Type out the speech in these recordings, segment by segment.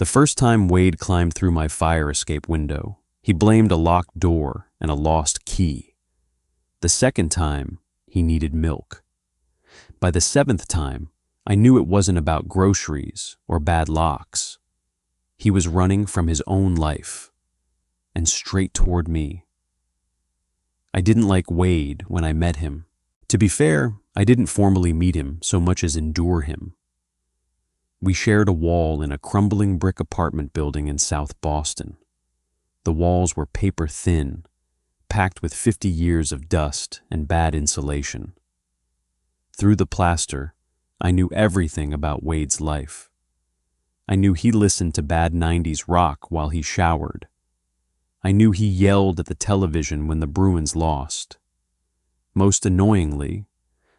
The first time Wade climbed through my fire escape window, he blamed a locked door and a lost key. The second time, he needed milk. By the seventh time, I knew it wasn't about groceries or bad locks. He was running from his own life, and straight toward me. I didn't like Wade when I met him. To be fair, I didn't formally meet him so much as endure him. We shared a wall in a crumbling brick apartment building in South Boston. The walls were paper thin, packed with 50 years of dust and bad insulation. Through the plaster, I knew everything about Wade's life. I knew he listened to bad 90s rock while he showered. I knew he yelled at the television when the Bruins lost. Most annoyingly,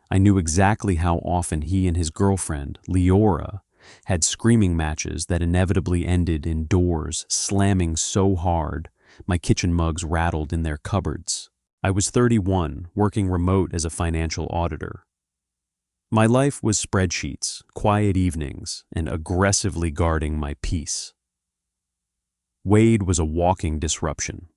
I knew exactly how often he and his girlfriend, Leora, had screaming matches that inevitably ended in doors slamming so hard my kitchen mugs rattled in their cupboards. I was 31, working remote as a financial auditor. My life was spreadsheets, quiet evenings, and aggressively guarding my peace. Wade was a walking disruption.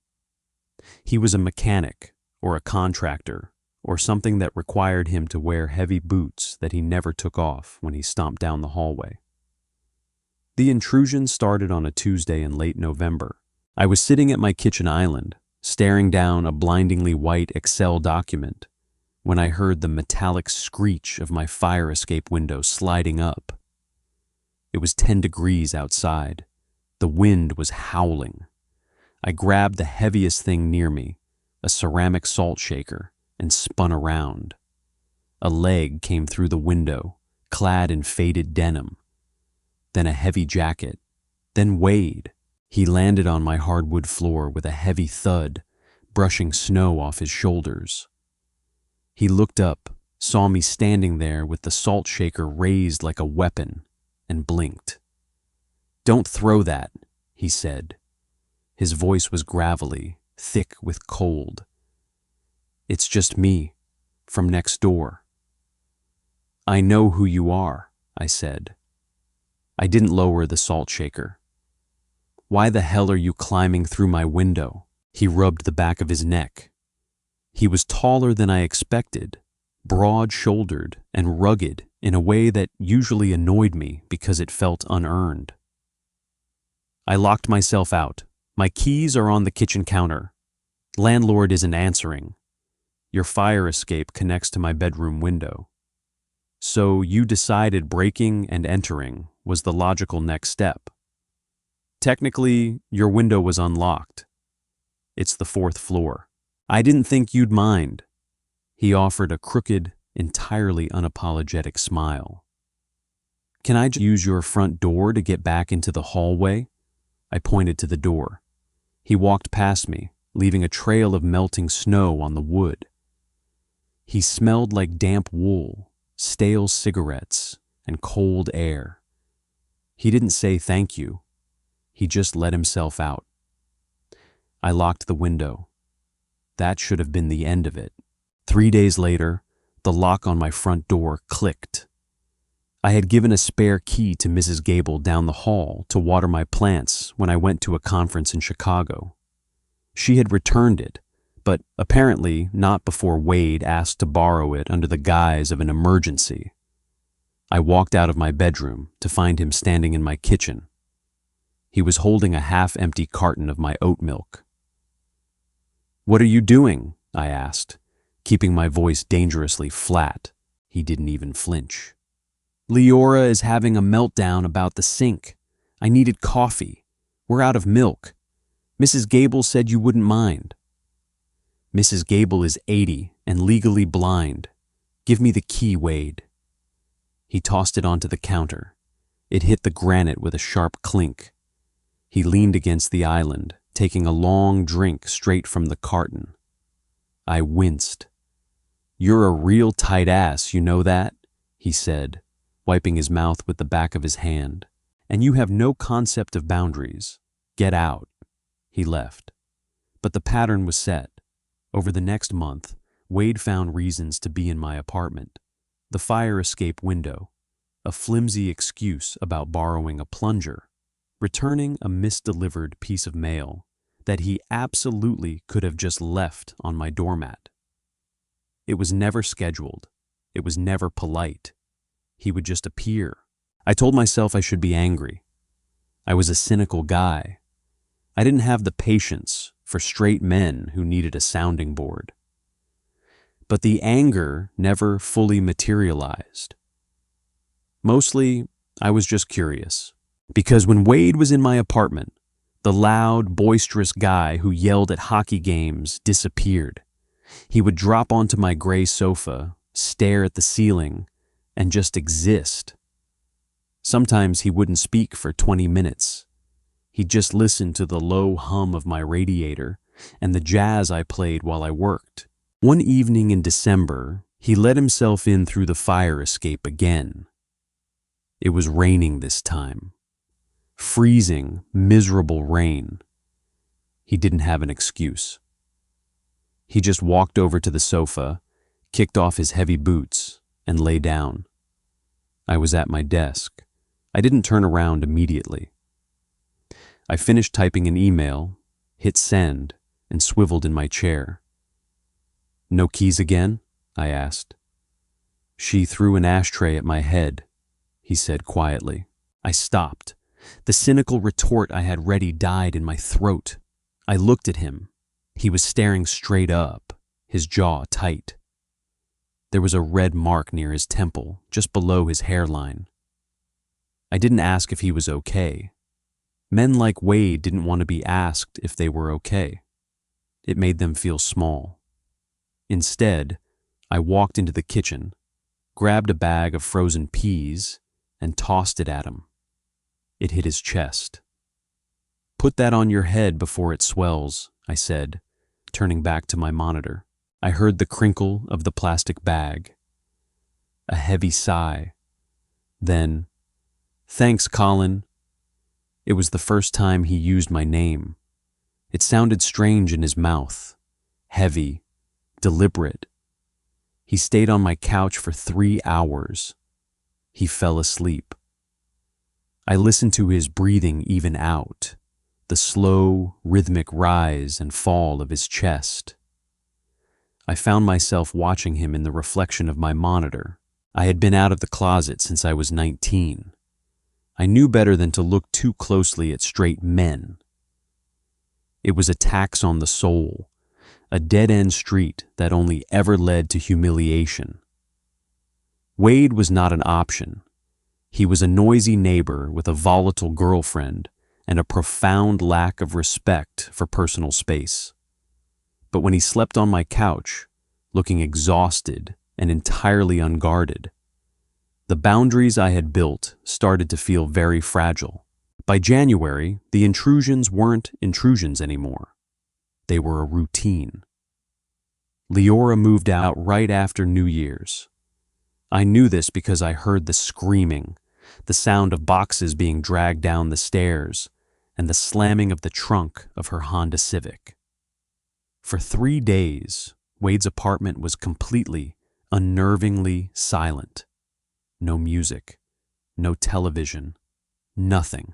He was a mechanic, or a contractor, or something that required him to wear heavy boots that he never took off when he stomped down the hallway. The intrusion started on a Tuesday in late November. I was sitting at my kitchen island, staring down a blindingly white Excel document, when I heard the metallic screech of my fire escape window sliding up. It was 10 degrees outside. The wind was howling. I grabbed the heaviest thing near me, a ceramic salt shaker, and spun around. A leg came through the window, clad in faded denim. Then a heavy jacket. Then Wade. He landed on my hardwood floor with a heavy thud, brushing snow off his shoulders. He looked up, saw me standing there with the salt shaker raised like a weapon, and blinked. "Don't throw that," he said. His voice was gravelly, thick with cold. "It's just me, from next door." "I know who you are," I said. I didn't lower the salt shaker. "Why the hell are you climbing through my window?" He rubbed the back of his neck. He was taller than I expected, broad-shouldered and rugged in a way that usually annoyed me because it felt unearned. "I locked myself out. My keys are on the kitchen counter. Landlord isn't answering. Your fire escape connects to my bedroom window. So you decided breaking and entering was the logical next step. Technically, your window was unlocked. It's the 4th floor. I didn't think you'd mind." He offered a crooked, entirely unapologetic smile. "Can I just use your front door to get back into the hallway?" I pointed to the door. He walked past me, leaving a trail of melting snow on the wood. He smelled like damp wool, stale cigarettes, and cold air. He didn't say thank you. He just let himself out. I locked the window. That should have been the end of it. 3 days later, the lock on my front door clicked. I had given a spare key to Mrs. Gable down the hall to water my plants when I went to a conference in Chicago. She had returned it, but apparently not before Wade asked to borrow it under the guise of an emergency. I walked out of my bedroom to find him standing in my kitchen. He was holding a half-empty carton of my oat milk. "What are you doing?" I asked, keeping my voice dangerously flat. He didn't even flinch. "Leora is having a meltdown about the sink. I needed coffee. We're out of milk. Mrs. Gable said you wouldn't mind." "Mrs. Gable is 80 and legally blind. Give me the key, Wade." He tossed it onto the counter. It hit the granite with a sharp clink. He leaned against the island, taking a long drink straight from the carton. I winced. "You're a real tight ass, you know that?" he said, wiping his mouth with the back of his hand. "And you have no concept of boundaries. Get out." He left. But the pattern was set. Over the next month, Wade found reasons to be in my apartment. The fire escape window, a flimsy excuse about borrowing a plunger, returning a misdelivered piece of mail that he absolutely could have just left on my doormat. It was never scheduled. It was never polite. He would just appear. I told myself I should be angry. I was a cynical guy. I didn't have the patience for straight men who needed a sounding board. But the anger never fully materialized. Mostly, I was just curious. Because when Wade was in my apartment, the loud, boisterous guy who yelled at hockey games disappeared. He would drop onto my gray sofa, stare at the ceiling, and just exist. Sometimes he wouldn't speak for 20 minutes. He'd just listen to the low hum of my radiator and the jazz I played while I worked. One evening in December, he let himself in through the fire escape again. It was raining this time. Freezing, miserable rain. He didn't have an excuse. He just walked over to the sofa, kicked off his heavy boots, and lay down. I was at my desk. I didn't turn around immediately. I finished typing an email, hit send, and swiveled in my chair. "No keys again?" I asked. "She threw an ashtray at my head," he said quietly. I stopped. The cynical retort I had ready died in my throat. I looked at him. He was staring straight up, his jaw tight. There was a red mark near his temple, just below his hairline. I didn't ask if he was okay. Men like Wade didn't want to be asked if they were okay. It made them feel small. Instead, I walked into the kitchen, grabbed a bag of frozen peas, and tossed it at him. It hit his chest. "Put that on your head before it swells," I said, turning back to my monitor. I heard the crinkle of the plastic bag. A heavy sigh. Then, "Thanks, Colin." It was the first time he used my name. It sounded strange in his mouth, heavy, deliberate. He stayed on my couch for 3 hours. He fell asleep. I listened to his breathing even out, the slow, rhythmic rise and fall of his chest. I found myself watching him in the reflection of my monitor. I had been out of the closet since I was 19. I knew better than to look too closely at straight men. It was a tax on the soul, a dead-end street that only ever led to humiliation. Wade was not an option. He was a noisy neighbor with a volatile girlfriend and a profound lack of respect for personal space. But when he slept on my couch, looking exhausted and entirely unguarded, the boundaries I had built started to feel very fragile. By January, the intrusions weren't intrusions anymore. They were a routine. Leora moved out right after New Year's. I knew this because I heard the screaming, the sound of boxes being dragged down the stairs, and the slamming of the trunk of her Honda Civic. For 3 days, Wade's apartment was completely, unnervingly silent. No music, no television, nothing.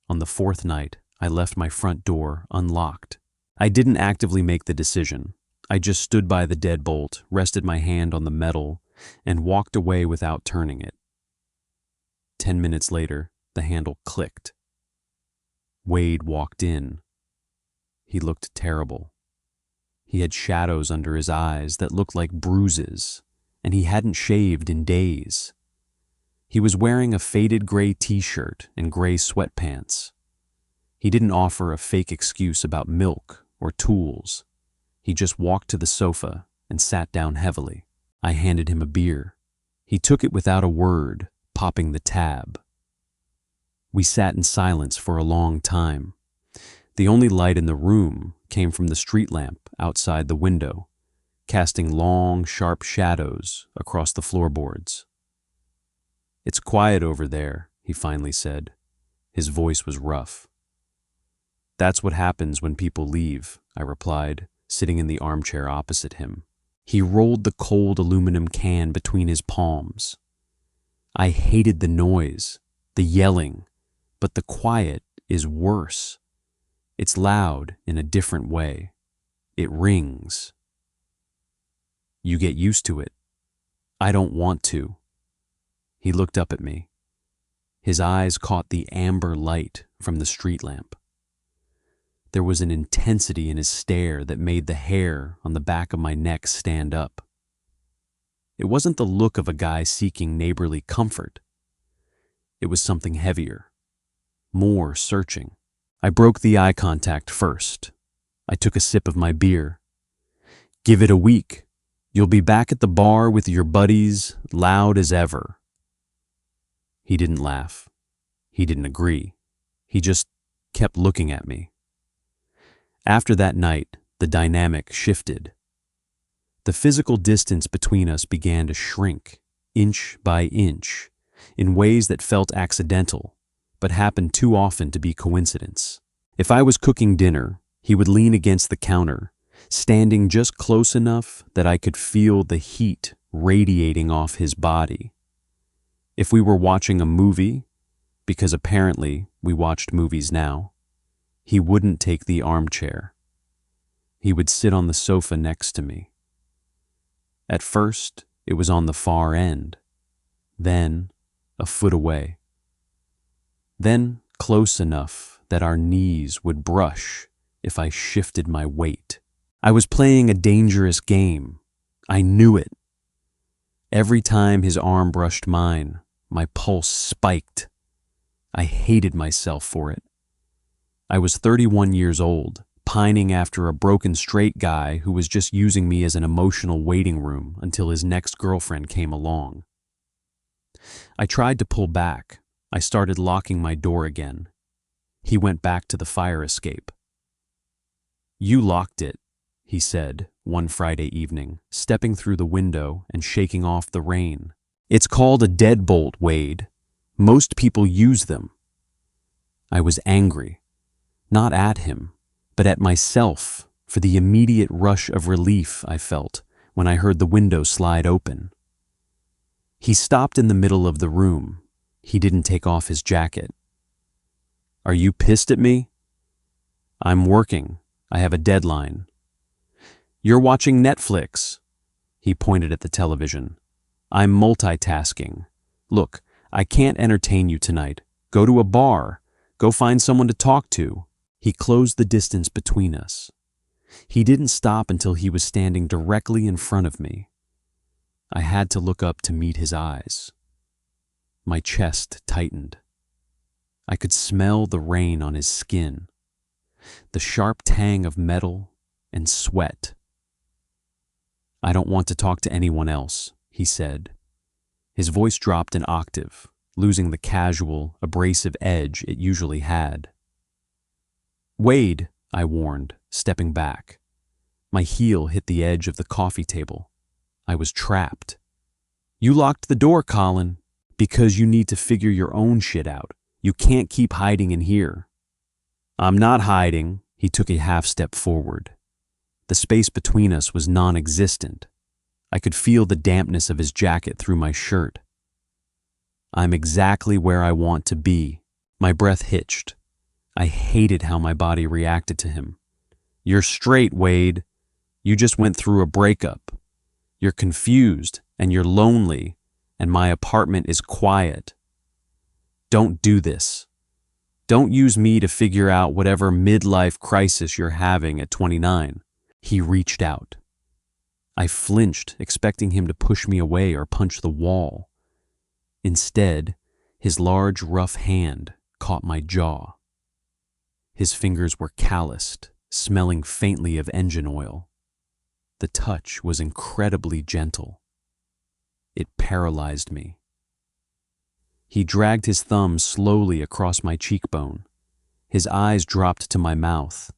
On the 4th night, I left my front door unlocked. I didn't actively make the decision. I just stood by the deadbolt, rested my hand on the metal, and walked away without turning it. 10 minutes later, the handle clicked. Wade walked in. He looked terrible. He had shadows under his eyes that looked like bruises, and he hadn't shaved in days. He was wearing a faded gray t-shirt and gray sweatpants. He didn't offer a fake excuse about milk or tools. He just walked to the sofa and sat down heavily. I handed him a beer. He took it without a word, popping the tab. We sat in silence for a long time. The only light in the room came from the street lamp outside the window, casting long, sharp shadows across the floorboards. "It's quiet over there," he finally said. His voice was rough. "That's what happens when people leave," I replied, sitting in the armchair opposite him. He rolled the cold aluminum can between his palms. I hated the noise, the yelling, But the quiet is worse. It's loud in a different way. It rings. You get used to it. I don't want to. He looked up at me. His eyes caught the amber light from the street lamp. There was an intensity in his stare that made the hair on the back of my neck stand up. It wasn't the look of a guy seeking neighborly comfort. It was something heavier, more searching. I broke the eye contact first. I took a sip of my beer. Give it a week. You'll be back at the bar with your buddies, loud as ever. He didn't laugh. He didn't agree. He just kept looking at me. After that night, the dynamic shifted. The physical distance between us began to shrink, inch by inch, in ways that felt accidental, but happened too often to be coincidence. If I was cooking dinner, he would lean against the counter, standing just close enough that I could feel the heat radiating off his body. If we were watching a movie, because apparently we watched movies now, he wouldn't take the armchair. He would sit on the sofa next to me. At first, it was on the far end, then a foot away, then close enough that our knees would brush if I shifted my weight. I was playing a dangerous game. I knew it. Every time his arm brushed mine, my pulse spiked. I hated myself for it. I was 31 years old, pining after a broken straight guy who was just using me as an emotional waiting room until his next girlfriend came along. I tried to pull back. I started locking my door again. He went back to the fire escape. "You locked it," he said one Friday evening, stepping through the window and shaking off the rain. "It's called a deadbolt, Wade. Most people use them." I was angry, not at him, but at myself for the immediate rush of relief I felt when I heard the window slide open. He stopped in the middle of the room. He didn't take off his jacket. "Are you pissed at me?" "I'm working. I have a deadline." "You're watching Netflix." He pointed at the television. "I'm multitasking. Look, I can't entertain you tonight. Go to a bar. Go find someone to talk to." He closed the distance between us. He didn't stop until he was standing directly in front of me. I had to look up to meet his eyes. My chest tightened. I could smell the rain on his skin, the sharp tang of metal and sweat. "I don't want to talk to anyone else," he said. His voice dropped an octave, losing the casual, abrasive edge it usually had. "Wade," I warned, stepping back. My heel hit the edge of the coffee table. I was trapped. "You locked the door, Colin, because you need to figure your own shit out. You can't keep hiding in here." "I'm not hiding." He took a half step forward. The space between us was non-existent. I could feel the dampness of his jacket through my shirt. "I'm exactly where I want to be." My breath hitched. I hated how my body reacted to him. "You're straight, Wade. You just went through a breakup. You're confused and you're lonely, and my apartment is quiet. Don't do this. Don't use me to figure out whatever midlife crisis you're having at 29. He reached out. I flinched, expecting him to push me away or punch the wall. Instead, his large, rough hand caught my jaw. His fingers were calloused, smelling faintly of engine oil. The touch was incredibly gentle. It paralyzed me. He dragged his thumb slowly across my cheekbone. His eyes dropped to my mouth,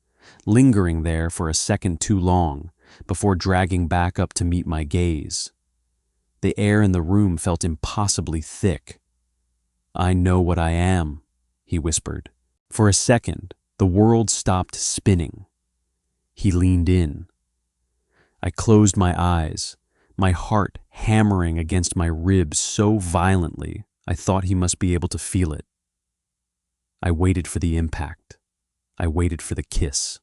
lingering there for a second too long before dragging back up to meet my gaze. The air in the room felt impossibly thick. "I know what I am," he whispered. For a second, the world stopped spinning. He leaned in. I closed my eyes, my heart hammering against my ribs so violently I thought he must be able to feel it. I waited for the impact. I waited for the kiss.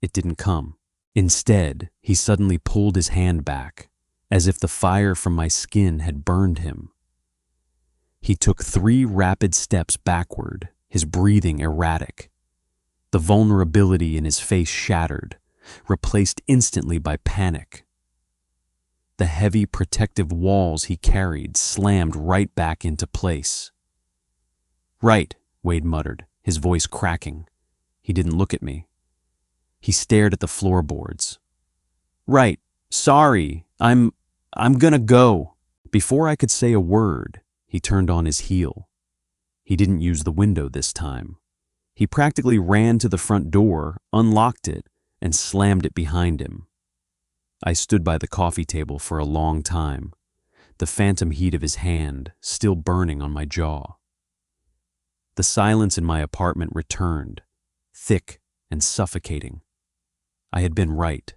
It didn't come. Instead, he suddenly pulled his hand back, as if the fire from my skin had burned him. He took 3 rapid steps backward, his breathing erratic. The vulnerability in his face shattered, replaced instantly by panic. The heavy protective walls he carried slammed right back into place. "Right," Wade muttered, his voice cracking. He didn't look at me. He stared at the floorboards. "Right, sorry, I'm gonna go." Before I could say a word, he turned on his heel. He didn't use the window this time. He practically ran to the front door, unlocked it, and slammed it behind him. I stood by the coffee table for a long time, the phantom heat of his hand still burning on my jaw. The silence in my apartment returned, thick and suffocating. I had been right.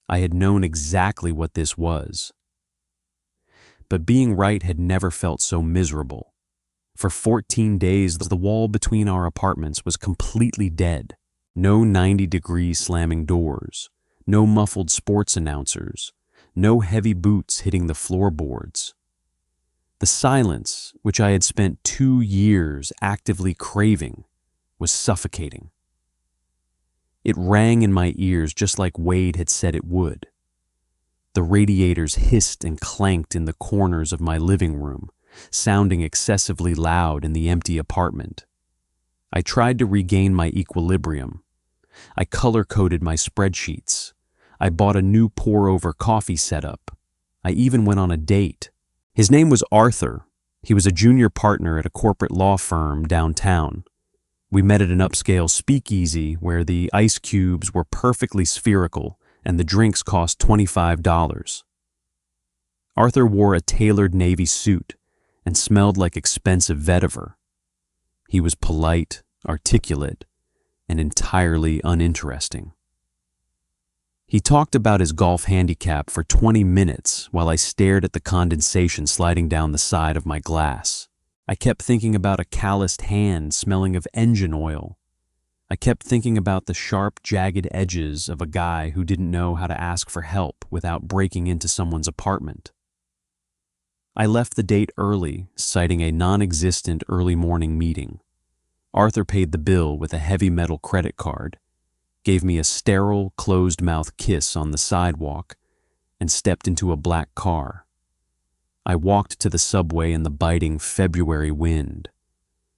I had known exactly what this was. But being right had never felt so miserable. For 14 days, the wall between our apartments was completely dead. No 90-degree slamming doors, no muffled sports announcers, no heavy boots hitting the floorboards. The silence, which I had spent 2 years actively craving, was suffocating. It rang in my ears just like Wade had said it would. The radiators hissed and clanked in the corners of my living room, sounding excessively loud in the empty apartment. I tried to regain my equilibrium. I color-coded my spreadsheets. I bought a new pour-over coffee setup. I even went on a date. His name was Arthur. He was a junior partner at a corporate law firm downtown. We met at an upscale speakeasy where the ice cubes were perfectly spherical and the drinks cost $25. Arthur wore a tailored navy suit and smelled like expensive vetiver. He was polite, articulate, and entirely uninteresting. He talked about his golf handicap for 20 minutes while I stared at the condensation sliding down the side of my glass. I kept thinking about a calloused hand smelling of engine oil. I kept thinking about the sharp, jagged edges of a guy who didn't know how to ask for help without breaking into someone's apartment. I left the date early, citing a non-existent early morning meeting. Arthur paid the bill with a heavy metal credit card, gave me a sterile, closed-mouth kiss on the sidewalk, and stepped into a black car. I walked to the subway in the biting February wind.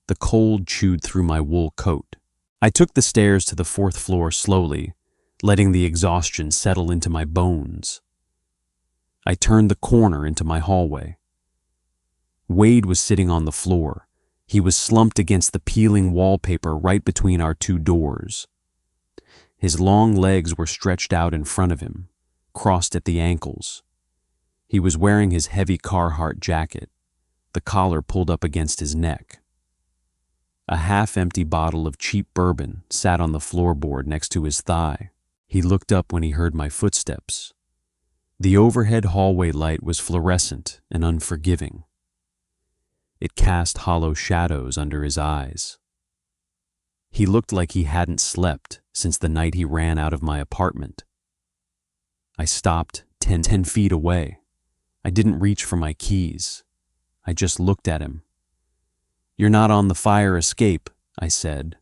The cold chewed through my wool coat. I took the stairs to the 4th floor slowly, letting the exhaustion settle into my bones. I turned the corner into my hallway. Wade was sitting on the floor. He was slumped against the peeling wallpaper right between our 2 doors. His long legs were stretched out in front of him, crossed at the ankles. He was wearing his heavy Carhartt jacket, the collar pulled up against his neck. A half-empty bottle of cheap bourbon sat on the floorboard next to his thigh. He looked up when he heard my footsteps. The overhead hallway light was fluorescent and unforgiving. It cast hollow shadows under his eyes. He looked like he hadn't slept since the night he ran out of my apartment. I stopped 10 feet away. I didn't reach for my keys. I just looked at him. "You're not on the fire escape," I said.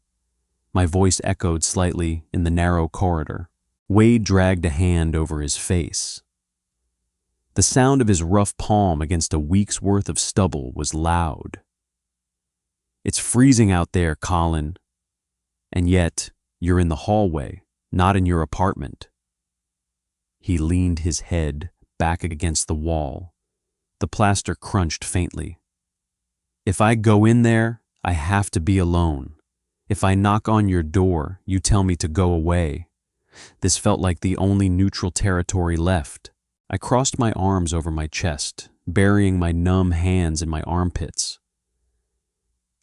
My voice echoed slightly in the narrow corridor. Wade dragged a hand over his face. The sound of his rough palm against a week's worth of stubble was loud. "It's freezing out there, Colin. And yet, you're in the hallway, not in your apartment." He leaned his head back against the wall. The plaster crunched faintly. "If I go in there, I have to be alone. If I knock on your door, you tell me to go away." This felt like the only neutral territory left. I crossed my arms over my chest, burying my numb hands in my armpits.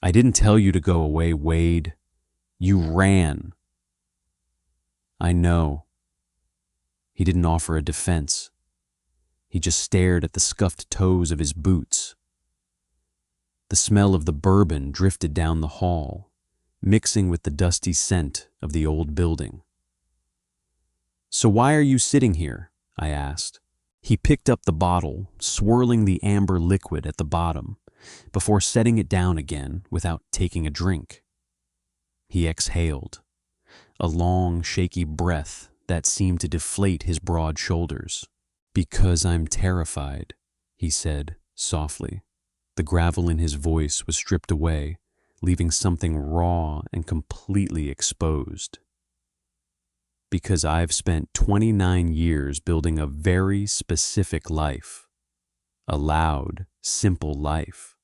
"I didn't tell you to go away, Wade. You ran." "I know." He didn't offer a defense. He just stared at the scuffed toes of his boots. The smell of the bourbon drifted down the hall, mixing with the dusty scent of the old building. "So why are you sitting here?" I asked. He picked up the bottle, swirling the amber liquid at the bottom, before setting it down again without taking a drink. He exhaled, a long, shaky breath that seemed to deflate his broad shoulders. "Because I'm terrified," he said softly. The gravel in his voice was stripped away, leaving something raw and completely exposed. "Because I've spent 29 years building a very specific life. A loud, simple life.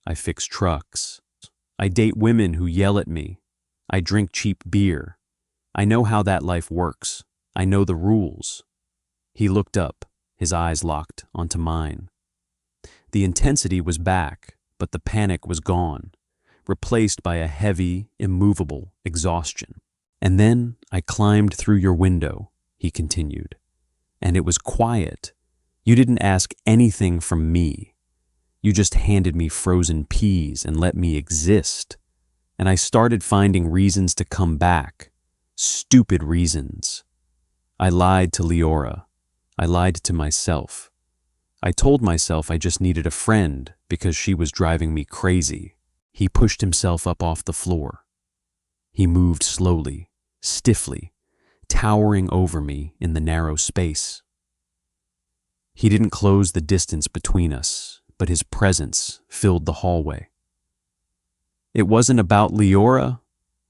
I fix trucks. I date women who yell at me. I drink cheap beer. I know how that life works. I know the rules." He looked up, his eyes locked onto mine. The intensity was back, but the panic was gone, replaced by a heavy, immovable exhaustion. "And then I climbed through your window," he continued. "And it was quiet. You didn't ask anything from me. You just handed me frozen peas and let me exist. And I started finding reasons to come back. Stupid reasons. I lied to Leora. I lied to myself. I told myself I just needed a friend because she was driving me crazy." He pushed himself up off the floor. He moved slowly, stiffly, towering over me in the narrow space. He didn't close the distance between us, but his presence filled the hallway. "It wasn't about Leora,"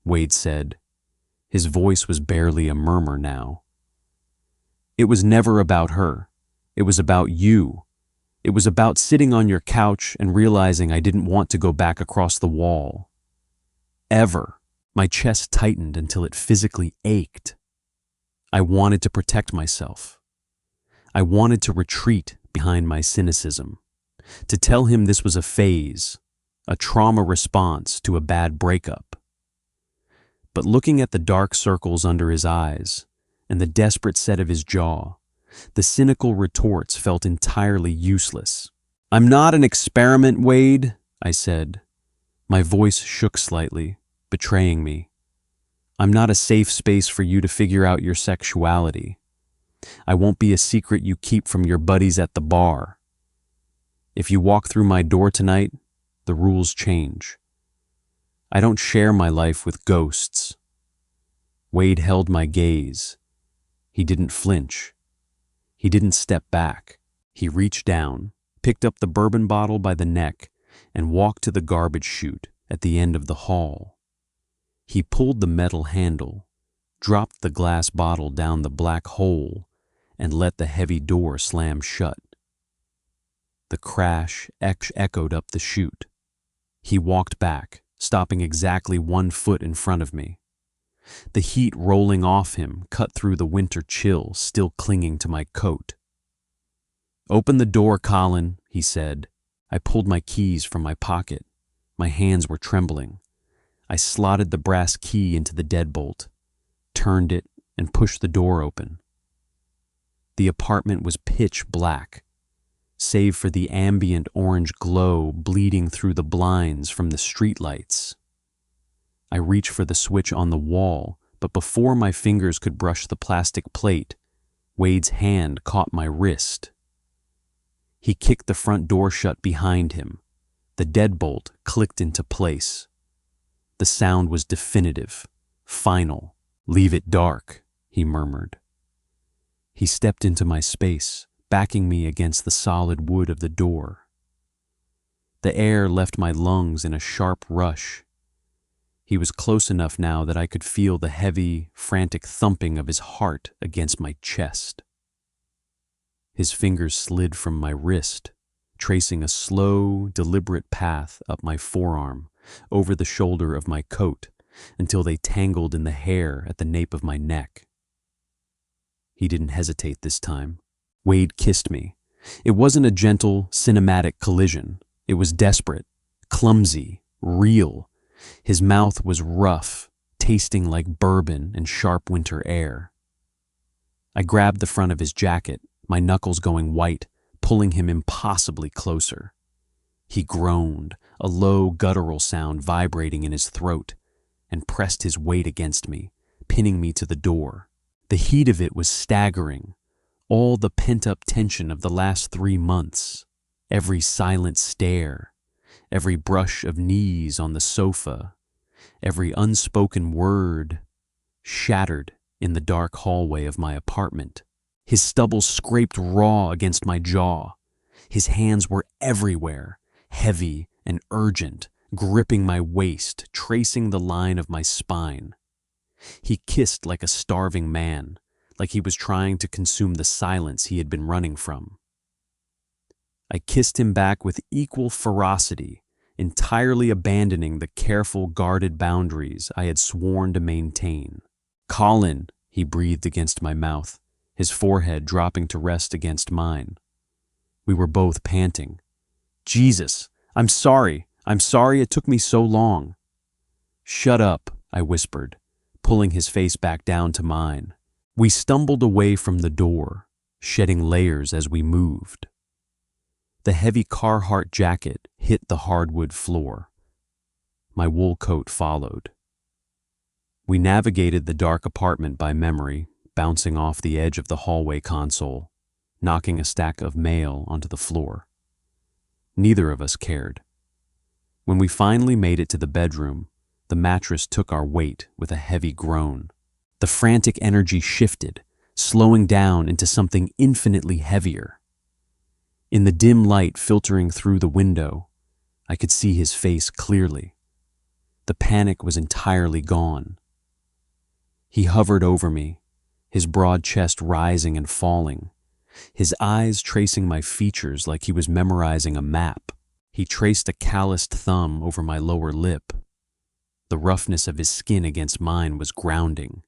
Wade said. His voice was barely a murmur now. "It was never about her. It was about you. It was about sitting on your couch and realizing I didn't want to go back across the wall. Ever." My chest tightened until it physically ached. I wanted to protect myself. I wanted to retreat behind my cynicism, to tell him this was a phase, a trauma response to a bad breakup. But looking at the dark circles under his eyes and the desperate set of his jaw, the cynical retorts felt entirely useless. "I'm not an experiment, Wade," I said. My voice shook slightly, betraying me. "I'm not a safe space for you to figure out your sexuality. I won't be a secret you keep from your buddies at the bar. If you walk through my door tonight, the rules change. I don't share my life with ghosts." Wade held my gaze. He didn't flinch. He didn't step back. He reached down, picked up the bourbon bottle by the neck, and walked to the garbage chute at the end of the hall. He pulled the metal handle, dropped the glass bottle down the black hole, and let the heavy door slam shut. The crash echoed up the chute. He walked back, stopping exactly 1 foot in front of me. The heat rolling off him cut through the winter chill still clinging to my coat. "Open the door, Colin," he said. I pulled my keys from my pocket. My hands were trembling. I slotted the brass key into the deadbolt, turned it, and pushed the door open. The apartment was pitch black, save for the ambient orange glow bleeding through the blinds from the streetlights. I reached for the switch on the wall, but before my fingers could brush the plastic plate, Wade's hand caught my wrist. He kicked the front door shut behind him. The deadbolt clicked into place. The sound was definitive, final. "Leave it dark," he murmured. He stepped into my space, backing me against the solid wood of the door. The air left my lungs in a sharp rush. He was close enough now that I could feel the heavy, frantic thumping of his heart against my chest. His fingers slid from my wrist, tracing a slow, deliberate path up my forearm, over the shoulder of my coat, until they tangled in the hair at the nape of my neck. He didn't hesitate this time. Wade kissed me. It wasn't a gentle, cinematic collision. It was desperate, clumsy, real. His mouth was rough, tasting like bourbon and sharp winter air. I grabbed the front of his jacket, my knuckles going white, pulling him impossibly closer. He groaned, a low, guttural sound vibrating in his throat, and pressed his weight against me, pinning me to the door. The heat of it was staggering, all the pent-up tension of the last 3 months, every silent stare, every brush of knees on the sofa, every unspoken word shattered in the dark hallway of my apartment. His stubble scraped raw against my jaw. His hands were everywhere, heavy and urgent, gripping my waist, tracing the line of my spine. He kissed like a starving man, like he was trying to consume the silence he had been running from. I kissed him back with equal ferocity, entirely abandoning the careful, guarded boundaries I had sworn to maintain. "Colin," he breathed against my mouth, his forehead dropping to rest against mine. We were both panting. "Jesus, I'm sorry it took me so long." "Shut up," I whispered, pulling his face back down to mine. We stumbled away from the door, shedding layers as we moved. The heavy Carhartt jacket hit the hardwood floor. My wool coat followed. We navigated the dark apartment by memory, bouncing off the edge of the hallway console, knocking a stack of mail onto the floor. Neither of us cared. When we finally made it to the bedroom, the mattress took our weight with a heavy groan. The frantic energy shifted, slowing down into something infinitely heavier. In the dim light filtering through the window, I could see his face clearly. The panic was entirely gone. He hovered over me, his broad chest rising and falling, his eyes tracing my features like he was memorizing a map. He traced a calloused thumb over my lower lip. The roughness of his skin against mine was grounding.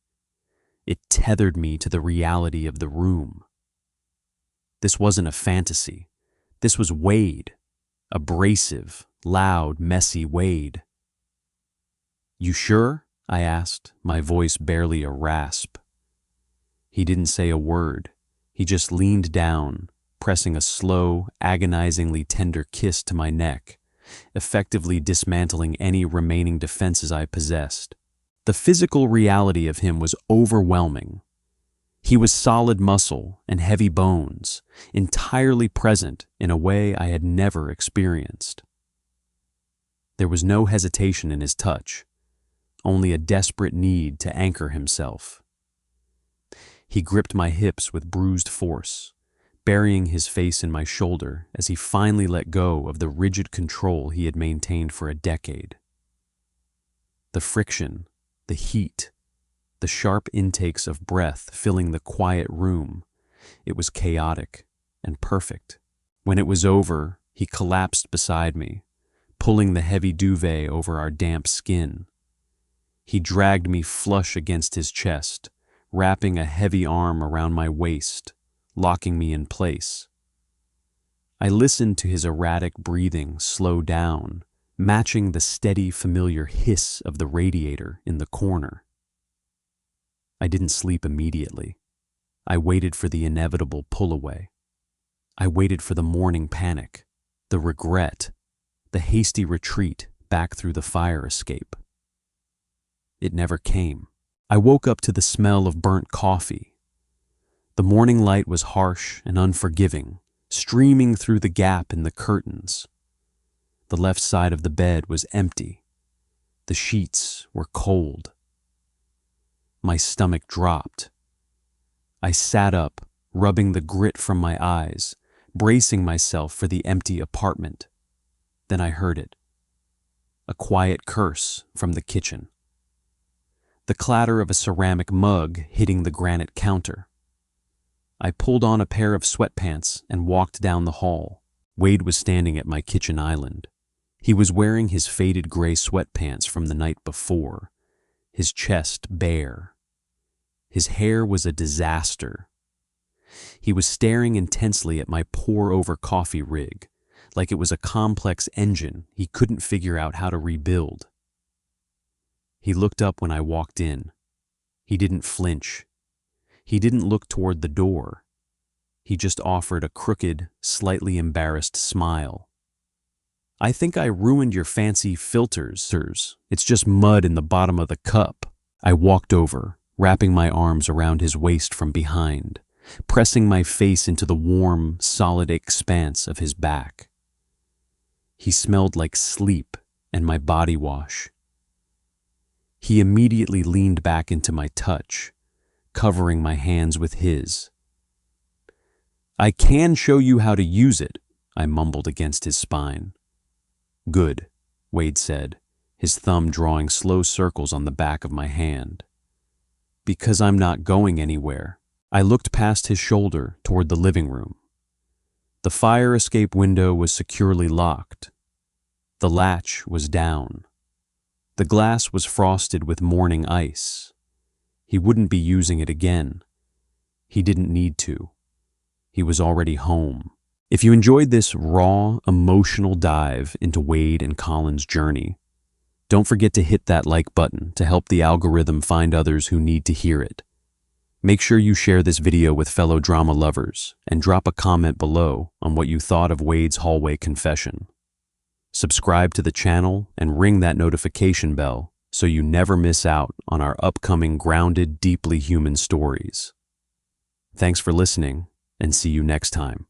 It tethered me to the reality of the room. This wasn't a fantasy. This was Wade, abrasive, loud, messy Wade. "You sure?" I asked, my voice barely a rasp. He didn't say a word. He just leaned down, pressing a slow, agonizingly tender kiss to my neck, effectively dismantling any remaining defenses I possessed. The physical reality of him was overwhelming. He was solid muscle and heavy bones, entirely present in a way I had never experienced. There was no hesitation in his touch, only a desperate need to anchor himself. He gripped my hips with bruised force, burying his face in my shoulder as he finally let go of the rigid control he had maintained for a decade. The friction, the heat, the sharp intakes of breath filling the quiet room, it was chaotic and perfect. When it was over, he collapsed beside me, pulling the heavy duvet over our damp skin. He dragged me flush against his chest, wrapping a heavy arm around my waist, locking me in place. I listened to his erratic breathing slow down, matching the steady, familiar hiss of the radiator in the corner. I didn't sleep immediately. I waited for the inevitable pull-away. I waited for the morning panic, the regret, the hasty retreat back through the fire escape. It never came. I woke up to the smell of burnt coffee. The morning light was harsh and unforgiving, streaming through the gap in the curtains. The left side of the bed was empty. The sheets were cold. My stomach dropped. I sat up, rubbing the grit from my eyes, bracing myself for the empty apartment. Then I heard it. A quiet curse from the kitchen. The clatter of a ceramic mug hitting the granite counter. I pulled on a pair of sweatpants and walked down the hall. Wade was standing at my kitchen island. He was wearing his faded gray sweatpants from the night before, his chest bare. His hair was a disaster. He was staring intensely at my pour-over coffee rig, like it was a complex engine he couldn't figure out how to rebuild. He looked up when I walked in. He didn't flinch. He didn't look toward the door. He just offered a crooked, slightly embarrassed smile. I think I ruined your fancy filters. It's just mud in the bottom of the cup. I walked over, wrapping my arms around his waist from behind, pressing my face into the warm, solid expanse of his back. He smelled like sleep and my body wash. He immediately leaned back into my touch, covering my hands with his. I can show you how to use it, I mumbled against his spine. Good, Wade said, his thumb drawing slow circles on the back of my hand. Because I'm not going anywhere. I looked past his shoulder toward the living room. The fire escape window was securely locked. The latch was down. The glass was frosted with morning ice. He wouldn't be using it again. He didn't need to. He was already home. If you enjoyed this raw, emotional dive into Wade and Colin's journey, don't forget to hit that like button to help the algorithm find others who need to hear it. Make sure you share this video with fellow drama lovers and drop a comment below on what you thought of Wade's hallway confession. Subscribe to the channel and ring that notification bell so you never miss out on our upcoming grounded, deeply human stories. Thanks for listening, and see you next time.